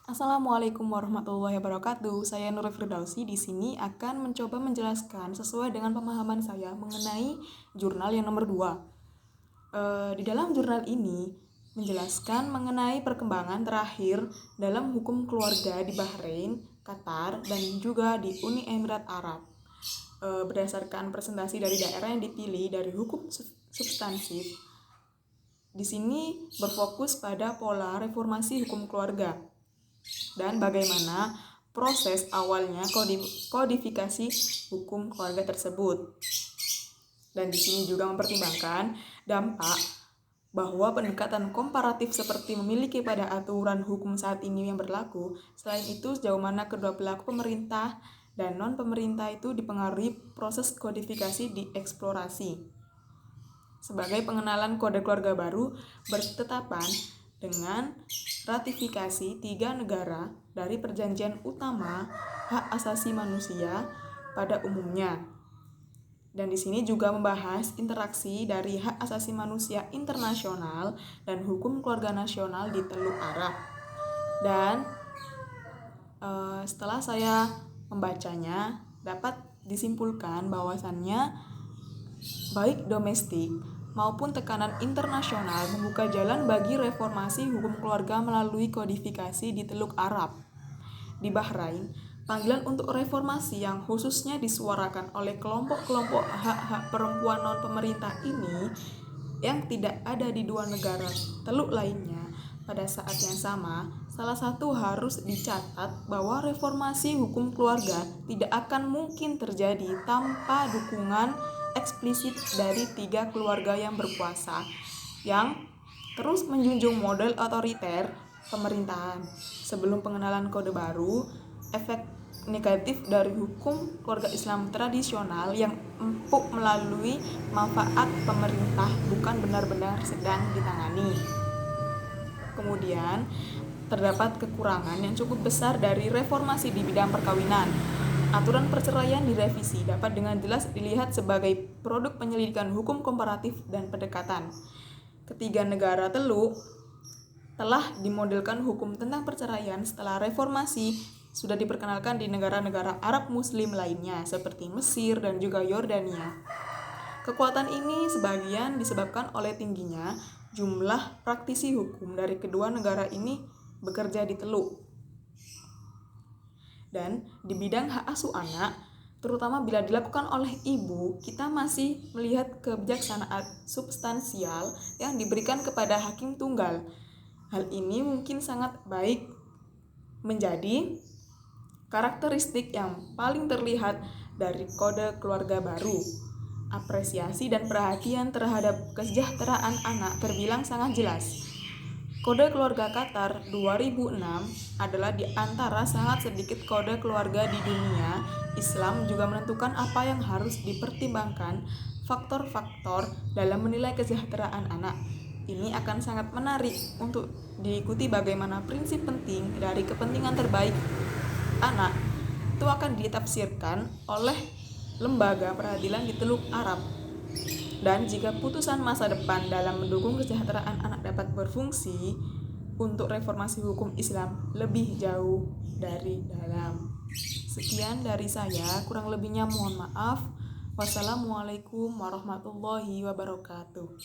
Assalamualaikum warahmatullahi wabarakatuh. Saya Nurul Firdausi di sini akan mencoba menjelaskan sesuai dengan pemahaman saya mengenai jurnal yang nomor 2. Di dalam jurnal ini menjelaskan mengenai perkembangan terakhir dalam hukum keluarga di Bahrain, Qatar, dan juga di Uni Emirat Arab. Berdasarkan presentasi dari daerah yang dipilih dari hukum substansif, di sini berfokus pada pola reformasi hukum keluarga dan bagaimana proses awalnya kodifikasi hukum keluarga tersebut. Dan di sini juga mempertimbangkan dampak bahwa pendekatan komparatif seperti memiliki pada aturan hukum saat ini yang berlaku. Selain itu, sejauh mana kedua pelaku pemerintah dan non-pemerintah itu dipengaruhi proses kodifikasi dieksplorasi. Sebagai pengenalan kode keluarga baru bertetapan dengan ratifikasi 3 negara dari Perjanjian Utama Hak Asasi Manusia pada umumnya. Dan di sini juga membahas interaksi dari hak asasi manusia internasional dan hukum keluarga nasional di Teluk Arab. Dan setelah saya membacanya, dapat disimpulkan bahwasannya baik domestik maupun tekanan internasional membuka jalan bagi reformasi hukum keluarga melalui kodifikasi di Teluk Arab. Di Bahrain, panggilan untuk reformasi yang khususnya disuarakan oleh kelompok-kelompok hak-hak perempuan non-pemerintah ini yang tidak ada di 2 negara teluk lainnya pada saat yang sama, salah satu harus dicatat bahwa reformasi hukum keluarga tidak akan mungkin terjadi tanpa dukungan eksplisit dari 3 keluarga yang berkuasa yang terus menjunjung model otoriter pemerintahan. Sebelum pengenalan kode baru, efek negatif dari hukum keluarga Islam tradisional yang empuk melalui manfaat pemerintah bukan benar-benar sedang ditangani. Kemudian, terdapat kekurangan yang cukup besar dari reformasi di bidang perkawinan. Aturan perceraian direvisi dapat dengan jelas dilihat sebagai produk penyelidikan hukum komparatif dan pendekatan. Ketiga negara teluk telah dimodelkan hukum tentang perceraian setelah reformasi sudah diperkenalkan di negara-negara Arab Muslim lainnya seperti Mesir dan juga Yordania. Kekuatan ini sebagian disebabkan oleh tingginya jumlah praktisi hukum dari kedua negara ini bekerja di teluk. Dan di bidang hak asuh anak, terutama bila dilakukan oleh ibu, kita masih melihat kebijaksanaan substansial yang diberikan kepada hakim tunggal. Hal ini mungkin sangat baik menjadi karakteristik yang paling terlihat dari kode keluarga baru. Apresiasi dan perhatian terhadap kesejahteraan anak terbilang sangat jelas. Kode keluarga Qatar 2006 adalah di antara sangat sedikit kode keluarga di dunia. Islam juga menentukan apa yang harus dipertimbangkan faktor-faktor dalam menilai kesejahteraan anak. Ini akan sangat menarik untuk diikuti bagaimana prinsip penting dari kepentingan terbaik anak itu akan ditafsirkan oleh lembaga peradilan di Teluk Arab. Dan jika putusan masa depan dalam mendukung kesejahteraan anak dapat berfungsi untuk reformasi hukum Islam lebih jauh dari dalam. Sekian dari saya, kurang lebihnya mohon maaf. Wassalamualaikum warahmatullahi wabarakatuh.